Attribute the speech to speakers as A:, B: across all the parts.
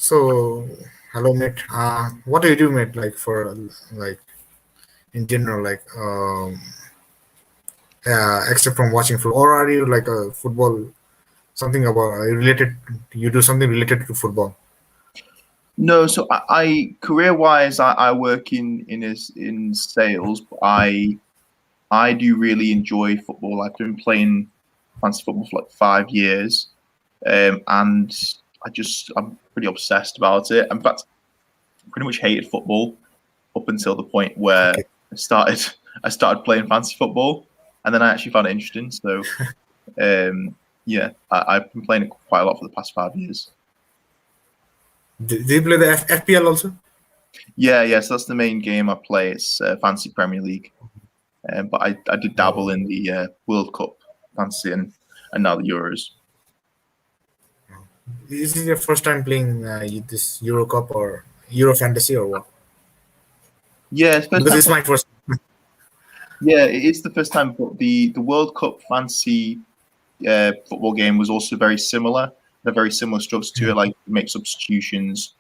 A: So, hello, mate. What do you do, mate? Like like in general, except from watching football, or are you like a football something about related? You do something related to football?
B: No, so I career-wise, I work in sales. But I do really enjoy football. I've been playing fantasy football for like 5 years, and I'm pretty obsessed about it. In fact, I pretty much hated football up until the point where
A: Okay.
B: I started I started playing fantasy football, and then I actually found it interesting. So yeah, I've been playing it quite a lot for the past 5 years.
A: Do you play the FPL also?
B: Yeah. So that's the main game I play. It's Fantasy Premier League. But I did dabble
A: Oh,
B: in the World Cup fantasy and now the Euros.
A: is this your first time playing this Euro Cup or Euro Fantasy or what?
B: Yeah, it's first
A: Because
B: time.
A: it's my first.
B: Yeah, it is the first time. But the World Cup fantasy football game was also very similar. A very similar structure to it, like make substitutions,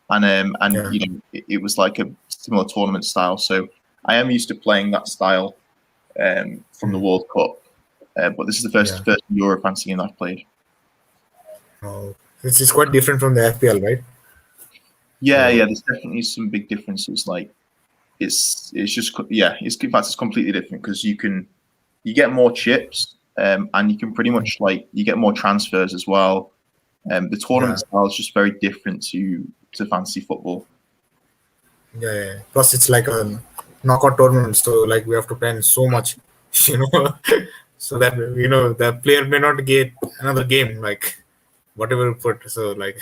B: and
A: Yeah,
B: it was like a similar tournament style. So I am used to playing that style from the World Cup. But this is the
A: yeah.
B: first Euro fantasy game I've played.
A: Oh, it's quite different from the FPL, right?
B: Yeah.
A: So
B: There's definitely some big differences. Like it's just it's in fact it's completely different because you get more chips, and you can pretty much like you get more transfers as well. The tournament
A: yeah,
B: style is just very different to fantasy football.
A: yeah. Plus, it's like a knockout tournament, so like we have to plan so much, you know, so that the player may not get another game, like whatever we put. So like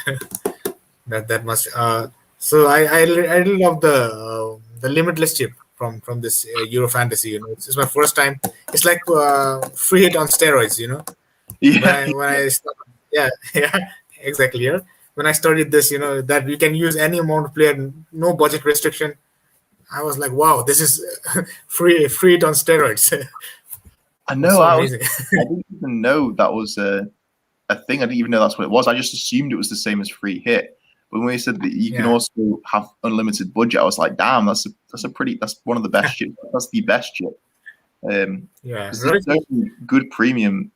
A: that must. I really love the limitless chip from this Euro Fantasy. It's my first time. It's like free hit on steroids. When
B: Yeah,
A: I started, yeah, yeah, exactly. Yeah, when I studied this, that you can use any amount of player, no budget restriction. I was like, wow, this is free it on steroids.
B: I
A: It's
B: know.
A: so amazing.
B: I didn't even know that was a thing. I didn't even know that's what it was. I just assumed it was the same as free hit. But when they said that you can
A: Yeah,
B: also have unlimited budget, I was like, damn, that's one of the best chip. That's the best chip.
A: yeah,
B: Because there's
A: right.
B: so many good premium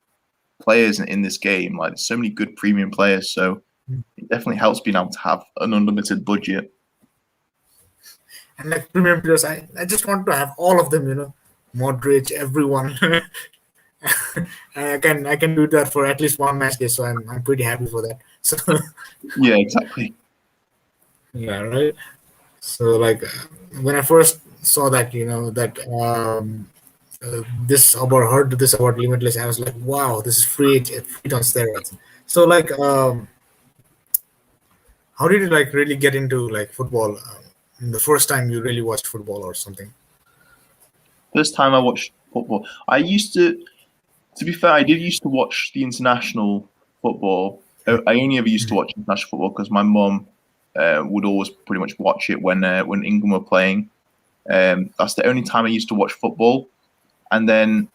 B: players in this game. Like there's so many good premium players, so it definitely helps being able to have an unlimited budget.
A: And like premium players, I just want to have all of them. Modric, everyone. I can do that for at least one match day, so I'm pretty happy for that. So
B: Yeah, exactly.
A: yeah, right. So like when I first saw that, that this about heard this about limitless, I was like, wow, this is free on steroids. So like, how did you like really get into like football? The first time you really watched football or something?
B: First time I watched football, I used to be fair, I did used to watch the international football. I only ever used to watch international football because my mum would always pretty much watch it when England were playing. That's the only time I used to watch football. And then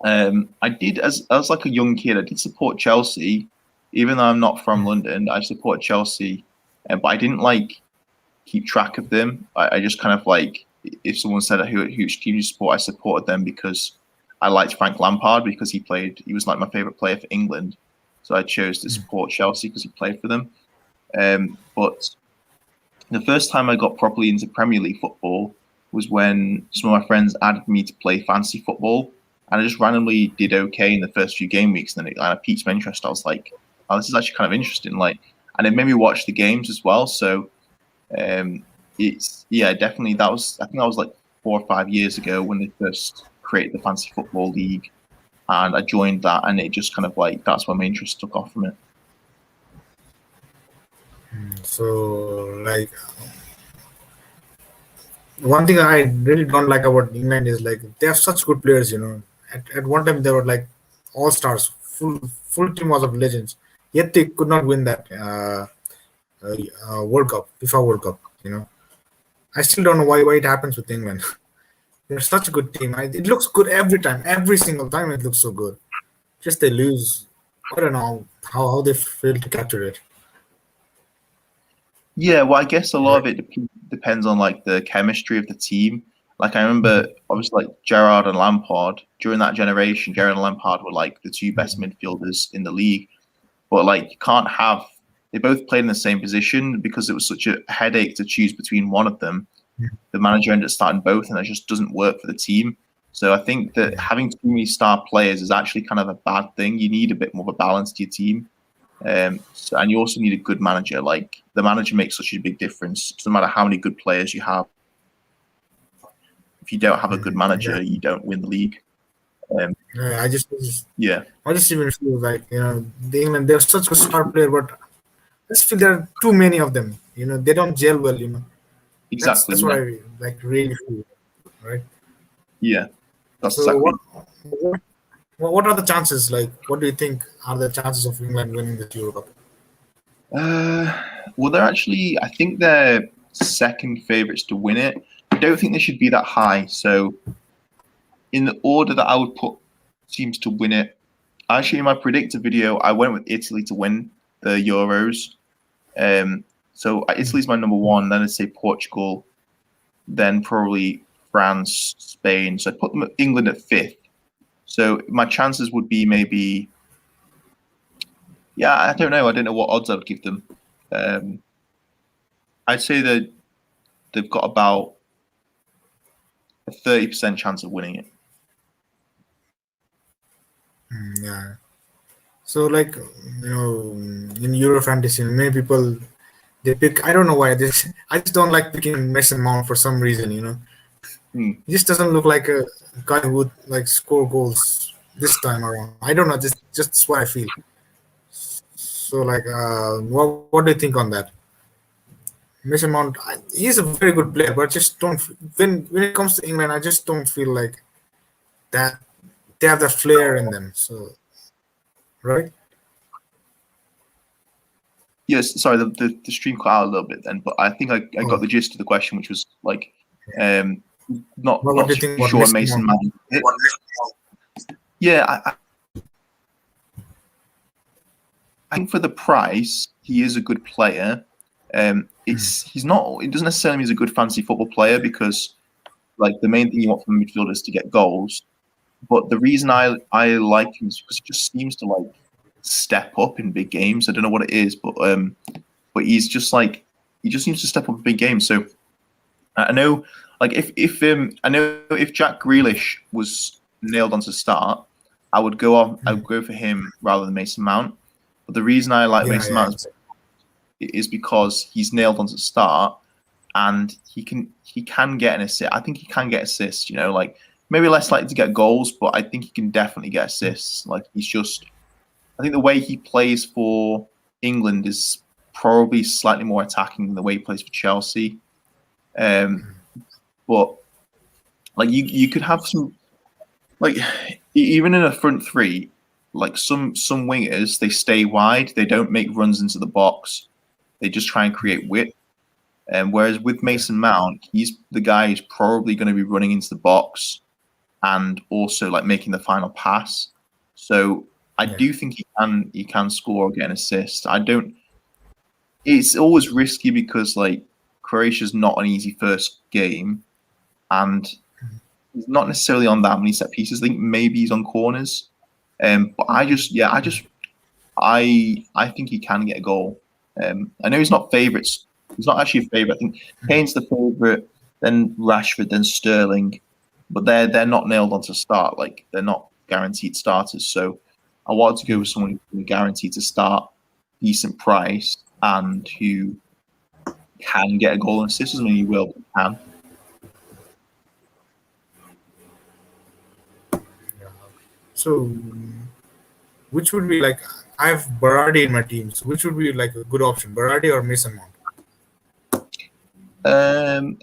B: I did as like a young kid, I did support Chelsea, even though I'm not from London. I support Chelsea, but I didn't like keep track of them. I just kind of like if someone said which team you support, I supported them because I liked Frank Lampard because he was like my favorite player for England. So I chose to support Chelsea because he played for them. But the first time I got properly into Premier League football was when some of my friends added me to play fantasy football, and I just randomly did okay in the first few game weeks. And then it kind of piqued my interest. I was like, "Oh, this is actually kind of interesting." Like, and it made me watch the games as well. So it's definitely I think that was like 4 or 5 years ago when they first created the Fantasy Football League, and I joined that, and it just kind of like that's when my interest took off from it.
A: So like one thing I really don't like about England is like they have such good players. At one time they were like all stars, full team was of legends. Yet they could not win that World Cup, FIFA World Cup. I still don't know why it happens with England. They're such a good team. It looks good every time, every single time. It looks so good. Just they lose. I don't know how they fail to capture it.
B: Yeah, well, I guess a lot of it depends on like the chemistry of the team. Like I remember, obviously, like Gerrard and Lampard during that generation. Gerrard and Lampard were like the two best midfielders in the league. But like you can't have they both played in the same position because it was such a headache to choose between one of them. The manager ended up starting both, and that just doesn't work for the team. So I think that having too many star players is actually kind of a bad thing. You need a bit more of a balance to your team. And you also need a good manager. Like the manager makes such a big difference. It doesn't matter how many good players you have. If you don't have a good manager, you don't win the league.
A: I just
B: Yeah,
A: I just even feel like the England they're such a star player, but I just feel there are too many of them. They don't gel well.
B: exactly.
A: That's what I like really feel, right?
B: Yeah, that's
A: So
B: exactly.
A: what are the chances? Like, what do you think are the chances of England winning the Euro Cup?
B: Well, they're actually, I think they're second favourites to win it. I don't think they should be that high. So, in the order that I would put teams to win it, actually, in my predictor video, I went with Italy to win the Euros. So Italy's my number one. Then I'd say Portugal, then probably France, Spain. So I'd put them England at fifth. So my chances would be maybe, I don't know. I don't know what odds I'd give them. I'd say that they've got about a 30% chance of winning it.
A: Yeah. So like in Euro fantasy, many people they pick. I don't know why. I just don't like picking Mason Mount for some reason. He just doesn't look like a guy who would like score goals this time around. I don't know. Just that's what I feel. So like, what do you think on that? Mason Mount, he's a very good player, but just don't. When it comes to England, I just don't feel like that they have the flair in them. So, right?
B: Yes, sorry, the stream cut out a little bit then, but I think I got the gist of the question, which was like, not
A: What do you think about
B: sure Mason Mount. Yeah, I think for the price, he is a good player. He's not. It doesn't necessarily mean he's a good fantasy football player because, like, the main thing you want from a midfielder is to get goals. But the reason I like him is because he just seems to like step up in big games. I don't know what it is, but he's just like he just seems to step up in big games. So I know, like, if I know if Jack Grealish was nailed on to start, I would go on. I would go for him rather than Mason Mount. But the reason I like Mason Mount is because he's nailed on to start, and he can get an assist. I think he can get assists. Like maybe less likely to get goals, but I think he can definitely get assists. Like I think the way he plays for England is probably slightly more attacking than the way he plays for Chelsea. But like you could have some, like, even in a front three, like some wingers, they stay wide, they don't make runs into the box, they just try and create width. Whereas with Mason Mount, he's the guy who's probably going to be running into the box and also like making the final pass. So I do think he can score or get an assist. It's always risky because like Croatia's not an easy first game, and he's not necessarily on that many set pieces. I think maybe he's on corners. But I think he can get a goal. I know he's not favourites. He's not actually a favourite. I think Kane's the favourite, then Rashford, then Sterling, but they're not nailed on to start. Like they're not guaranteed starters. So I wanted to go with someone who's guaranteed to start, decent price, and who can get a goal and assist. I mean, he will, but can.
A: So, which would be like? I have Berardi in my team. So, which would be like a good option, Berardi or Mason Mount?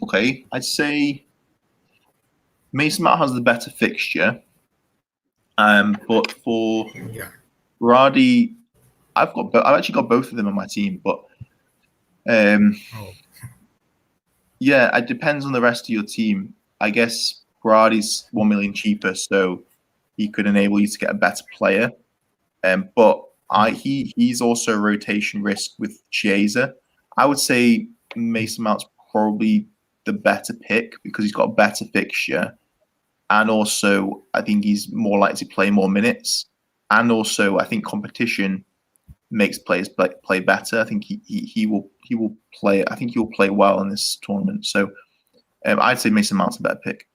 B: Okay, I'd say Mason Mount has the better fixture. But for Berardi, I've actually got both of them on my team, but yeah, it depends on the rest of your team. I guess Berardi's 1 million cheaper, so he could enable you to get a better player. But he's also a rotation risk with Chiesa. I would say Mason Mount's probably the better pick because he's got a better fixture, and also I think he's more likely to play more minutes, and also I think competition makes players play better. I think he will play. I think he will play well in this tournament. So I'd say Mason Mount's a better pick.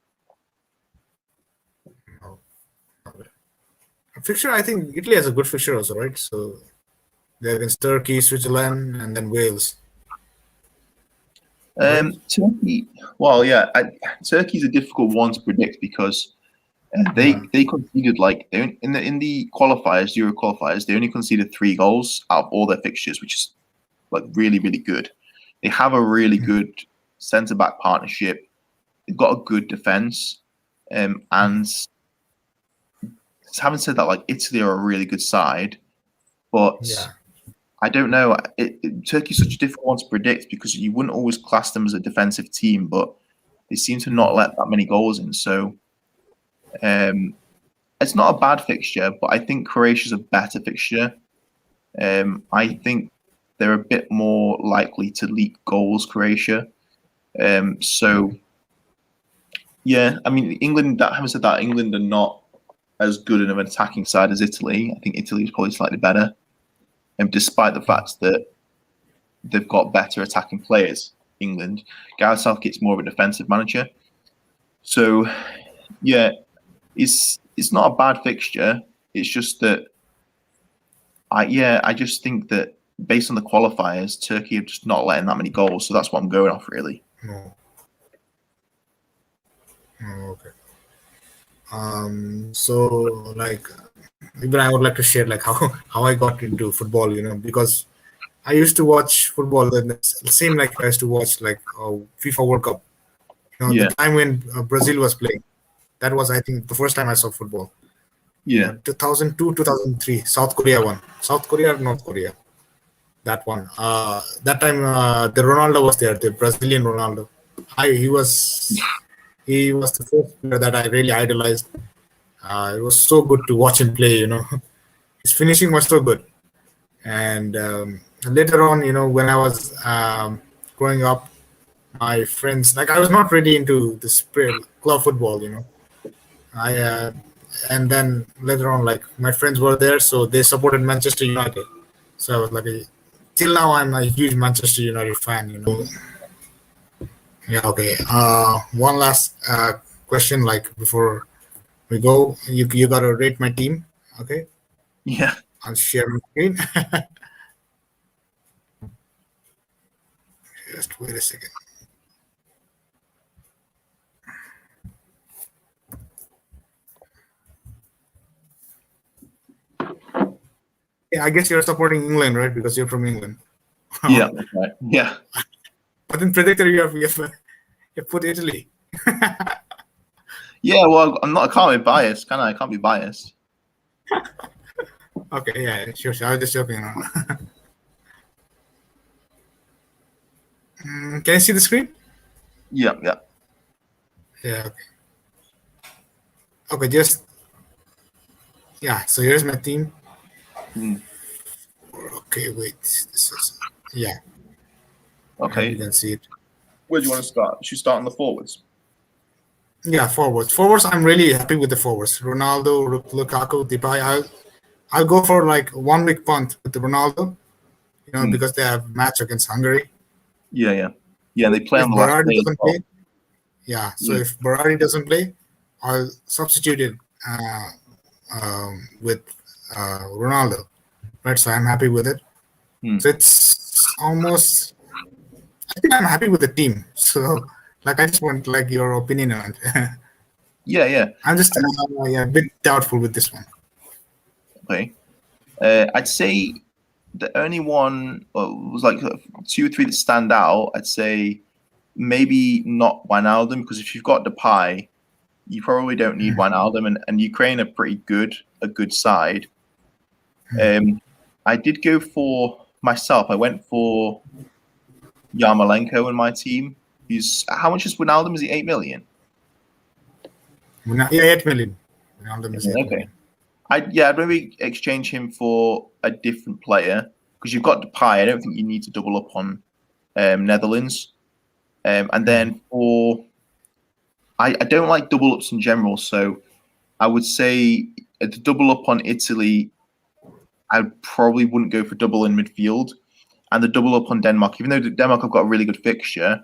A: Fixture, I think Italy has a good fixture also, right? So they're against Turkey, Switzerland, and then Wales.
B: Turkey. Well, yeah, Turkey's a difficult one to predict because they conceded in the qualifiers, Euro qualifiers, they only conceded 3 goals out of all their fixtures, which is really, really good. They have a really good centre back partnership. They've got a good defense, and having said that, Italy are a really good side, but I don't know. Turkey's such a difficult one to predict because you wouldn't always class them as a defensive team, but they seem to not let that many goals in. So it's not a bad fixture, but I think Croatia's a better fixture. I think they're a bit more likely to leak goals, Croatia. So yeah, I mean, England. Having said that, England are not as good of an attacking side as Italy. I think Italy is probably slightly better, and despite the fact that they've got better attacking players, England. Gareth Southgate's more of a defensive manager. So yeah, it's not a bad fixture. It's just that I just think that based on the qualifiers, Turkey are just not letting that many goals. So that's what I'm going off, really.
A: No. Oh, okay. So even I would like to share how I got into football, because I used to watch football the same I used to watch FIFA World Cup. The time when Brazil was playing. That was, I think, the first time I saw football.
B: Yeah.
A: 2002, 2003, South Korea won. South Korea or North Korea? That one. That time the Ronaldo was there, the Brazilian Ronaldo. He was the first player that I really idolized. It was so good to watch him play, His finishing was so good. And later on, when I was growing up, my friends, I was not really into this club football, and then later on, my friends were there, so they supported Manchester United. So I was till now, I'm a huge Manchester United fan, Yeah, okay. One last question, before we go, you gotta rate my team, okay?
B: Yeah.
A: I'll share my screen. Just wait a second. Yeah, I guess you're supporting England, right? Because you're from England.
B: Yeah, right. Yeah.
A: But in predictor, you put Italy.
B: Yeah, well, I can't be biased, can I? I can't be biased.
A: Okay, yeah, sure. I was just joking around. Can you see the screen?
B: Yeah.
A: Yeah, okay. Okay, so here's my team. Okay, wait. Yeah.
B: Okay.
A: You can see it.
B: Where do you want to start? Should we start on the forwards?
A: Yeah, forwards. I'm really happy with the forwards. Ronaldo, Lukaku, Depay. I'll go for 1 week punt with the Ronaldo, because they have match against Hungary.
B: Yeah. They play
A: if
B: on the last day.
A: Play, so if Berardi doesn't play, I'll substitute it with Ronaldo. Right, so I'm happy with it. So it's almost. I think I'm happy with the team. So, I just want your opinion on it.
B: Yeah.
A: I'm just a bit doubtful with this one.
B: Okay. I'd say the only one was 2 or 3 that stand out. I'd say maybe not Wijnaldum, because if you've got Depay, you probably don't need Wijnaldum, and Ukraine are a good side. I did go for myself. I went for Yarmolenko in my team. How much is Wijnaldum? Is he 8 million?
A: Yeah, 8 million. Wijnaldum is 8
B: okay.
A: million.
B: I'd maybe exchange him for a different player, because you've got Depay. I don't think you need to double up on Netherlands. And then I don't like double ups in general, so I would say the double up on Italy, I probably wouldn't go for double in midfield. And the double up on Denmark, even though Denmark have got a really good fixture,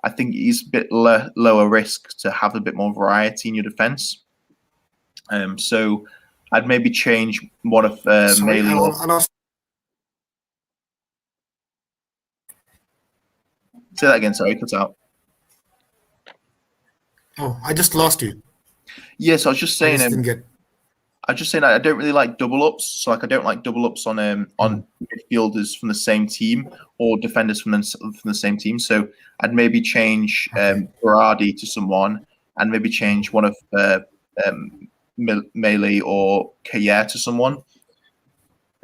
B: I think it is a bit lower risk to have a bit more variety in your defence. So I'd maybe change one of
A: Sorry,
B: Meili.
A: I lost.
B: Say that again. Sorry, cut out.
A: Oh, I just lost you.
B: Yes, I was just
A: I
B: saying.
A: just didn't get.
B: I was just saying I don't really like double ups. So like I don't like double ups on midfielders from the same team or defenders from the same team. So I'd maybe change Berardi to someone, and maybe change one of Meili or Kjaer to someone.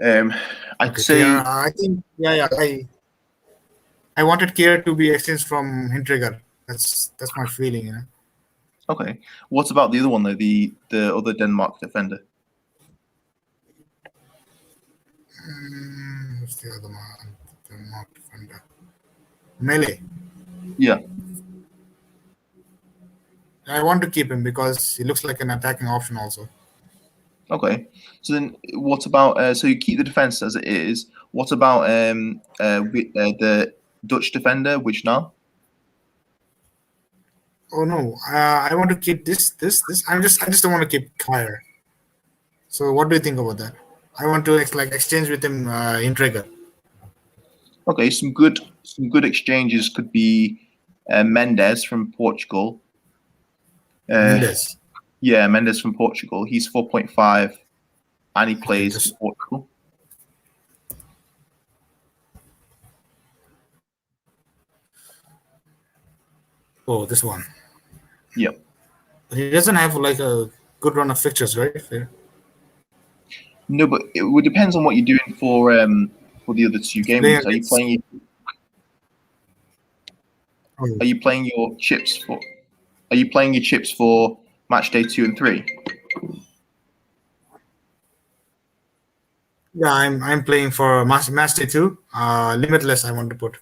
B: I'd say
A: Kjaer, I think I wanted Kjaer to be exchanged from Hinteregger. That's my feeling, you know.
B: Okay. What about the other one though? The other Denmark defender.
A: What's the other one? Denmark defender. Melee.
B: Yeah.
A: I want to keep him because he looks like an attacking option also.
B: Okay. So then, what about? So you keep the defense as it is. What about the Dutch defender, Wijnal?
A: Oh no, I want to keep this. I just don't want to keep Kjaer. So what do you think about that? I want to exchange with him Hinteregger.
B: Okay, some good exchanges could be Mendes from Portugal.
A: Mendes.
B: Yeah, Mendes from Portugal. He's 4.5, and he plays for Portugal.
A: Oh, this one.
B: Yep.
A: He doesn't have like a good run of fixtures, right?
B: No, but it depends on what you're doing for the other two game weeks. Are you playing? Are you playing your chips for? Are you playing your chips for match day 2 and 3?
A: Yeah, I'm playing for match day 2. Limitless, I want to put.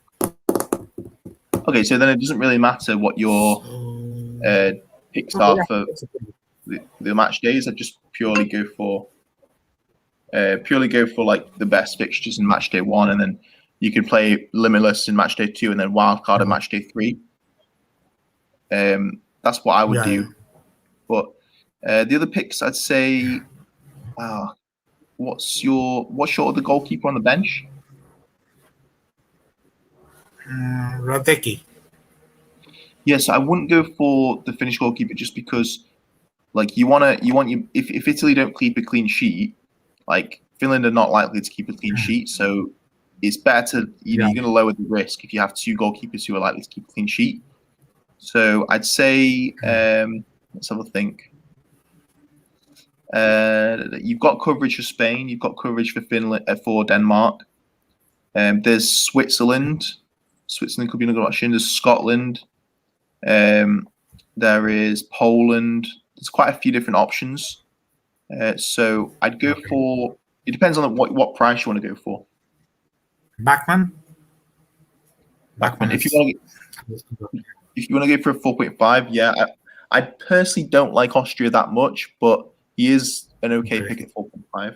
B: Okay, so then it doesn't really matter what your picks are for the match days. I just purely go for like the best fixtures in match day 1, and then you can play Limitless in match day 2, and then wildcard in match day 3. That's what I would do. But the other picks, I'd say, what's your other goalkeeper on the bench?
A: Radecki.
B: Yes, I wouldn't go for the Finnish goalkeeper just because, like, if Italy don't keep a clean sheet, like Finland are not likely to keep a clean sheet, so it's better to you're going to lower the risk if you have two goalkeepers who are likely to keep a clean sheet. So I'd say let's have a think. You've got coverage for Spain. You've got coverage for Finland, for Denmark. There's Switzerland. Switzerland could be another option. There's Scotland. There is Poland. There's quite a few different options. So I'd go for. It depends on what price you want to go for.
A: Bachmann.
B: If you want to go for a 4.5, yeah. I personally don't like Austria that much, but he is an okay pick at 4.5.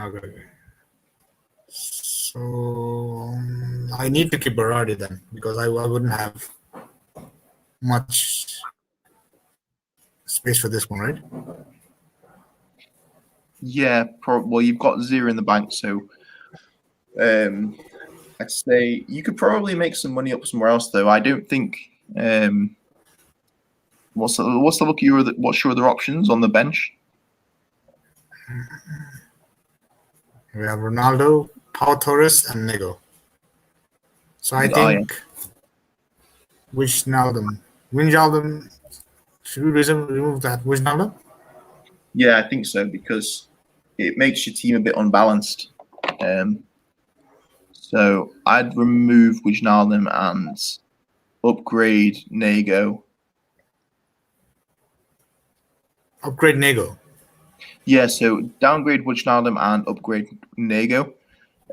A: Okay. So I need to keep Berardi then because I wouldn't have much space for this one, right?
B: Yeah, well, you've got 0 in the bank, so I'd say you could probably make some money up somewhere else, though. I don't think. What's your other options on the bench?
A: We have Ronaldo, Pau Torres, and Nego. So I think Wijnaldum. Should we remove that Wijnaldum?
B: Yeah, I think so because it makes your team a bit unbalanced. So I'd remove Wijnaldum and upgrade Nego.
A: Upgrade Nego.
B: Yeah, so downgrade Wijnaldum and upgrade Nego.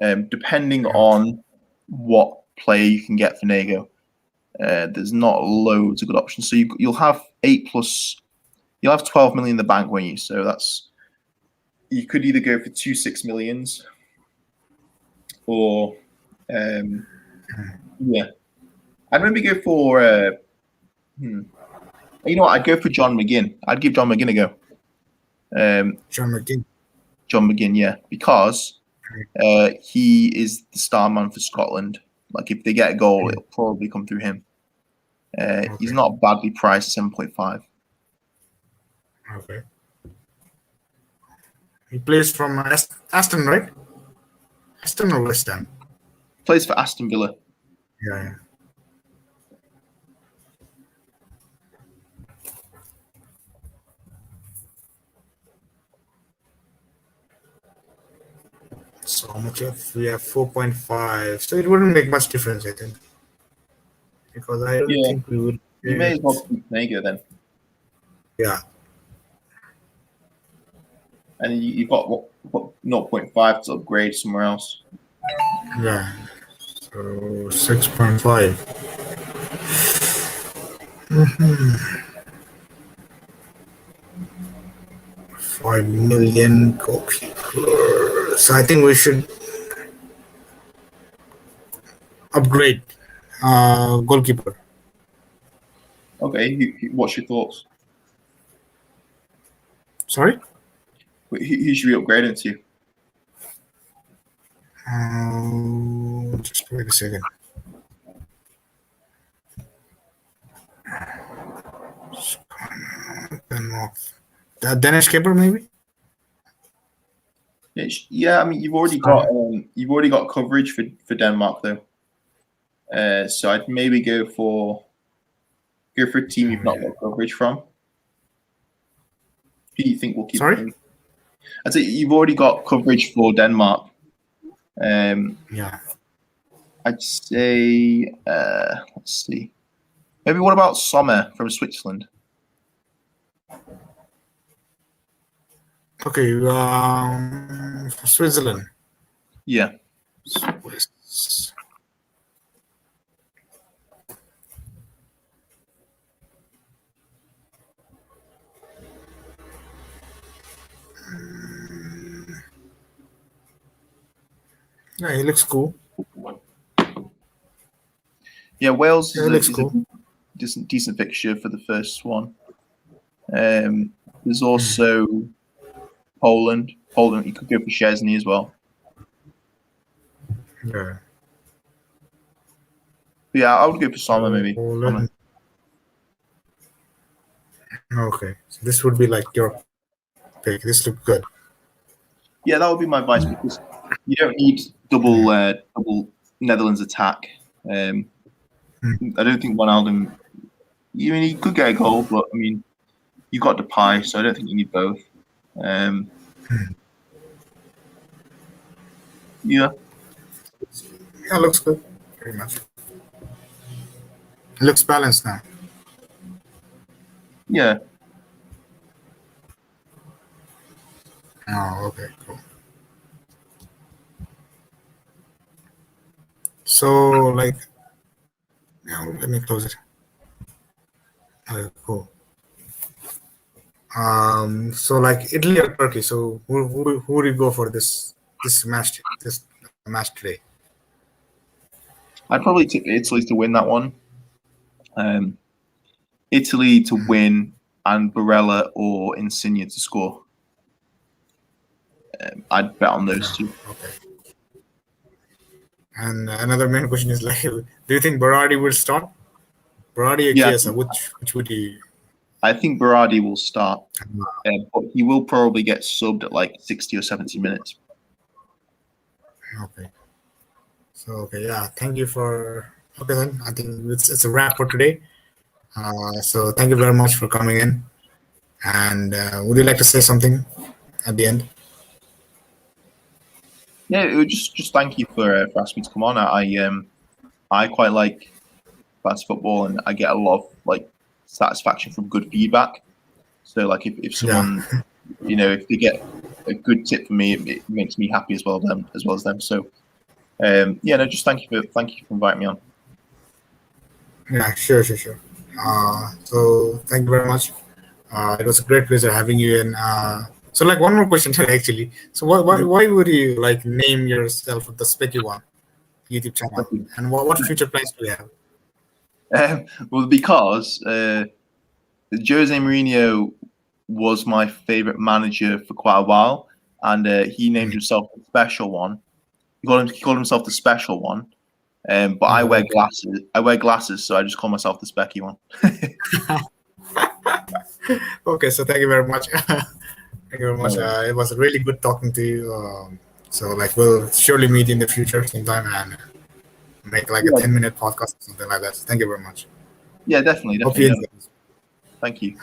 B: Depending on what player you can get for Nego, there's not loads of good options. So you'll have 8 plus. You'll have 12 million in the bank, won't you? So you could either go for 2 6 millions, or yeah, I'd maybe go for you know what? I'd go for John McGinn. I'd give John McGinn a go.
A: John McGinn.
B: John McGinn, yeah, because he is the star man for Scotland. Like if they get a goal, it'll probably come through him. He's not badly priced, 7.5.
A: Okay. He plays from Aston, right? Aston or West Ham?
B: Plays for Aston Villa.
A: Yeah. So how much we have 4.5. So it wouldn't make much difference, I think. Because I don't think we would.
B: You may as well keep Nego then.
A: Yeah.
B: And you've got what 0.5 to upgrade somewhere else.
A: Yeah. So 6.5. Mm-hmm. 5 million goalkeeper. So I think we should upgrade goalkeeper.
B: Okay, what's your thoughts?
A: Sorry?
B: Who should we upgrade into?
A: Just wait a second. Dennis Kipper, maybe?
B: Yeah, I mean you've already got coverage for Denmark though. So I'd maybe go for a team you've not got coverage from. Who do you think will keep?
A: Sorry?
B: I'd say you've already got coverage for Denmark.
A: Yeah.
B: I'd say let's see. Maybe what about Sommer from Switzerland?
A: Okay, Switzerland.
B: Yeah.
A: Swiss. Yeah, he looks cool.
B: Yeah, Wales
A: looks
B: is
A: cool.
B: a decent fixture for the first one. There's also Poland. Poland, you could go for Szczesny as well.
A: Yeah.
B: But yeah, I would go for Sommer maybe.
A: Poland. Okay, so this would be like your pick. This looks good.
B: Yeah, that would be my advice because you don't need double Netherlands attack. I don't think Wijnaldum. I mean, he could get a goal, but I mean, you've got Depay, so I don't think you need both. Yeah,
A: looks good. Very much. It looks balanced now.
B: Yeah.
A: Oh, okay, cool. So, like, now let me close it. Okay, cool. So like Italy or Turkey. So who would you go for this match today?
B: I'd probably tip Italy to win that one. Italy to win and Barella or Insigne to score. I'd bet on those two.
A: Okay. And another main question is like, do you think Berardi will start? Berardi or Chiesa? Which would you?
B: I think Berardi will start, but he will probably get subbed at like 60 or 70 minutes.
A: Okay. So yeah. Thank you for. Okay then, I think it's a wrap for today. So thank you very much for coming in. And would you like to say something at the end?
B: Yeah, it would just thank you for asking me to come on. I quite like fantasy football, and I get a lot of like satisfaction from good feedback. So like if someone, if they get a good tip from me, it makes me happy as well as them. So Yeah, no, just thank you for inviting me on.
A: Yeah, sure. So thank you very much. It was a great pleasure having you in. So like one more question actually. So why would you like name yourself the Specky One YouTube channel, and what future plans do you have?
B: Well, because Jose Mourinho was my favorite manager for quite a while, and he named himself the Special One. He called himself the Special One. But I wear glasses. So I just call myself the Specky One.
A: Okay, so thank you very much. Thank you very much. It was really good talking to you. So like we'll surely meet in the future sometime and make like a 10-minute podcast or something like that. Thank you very much.
B: Yeah, definitely.
A: Hope you enjoy.
B: Thank you.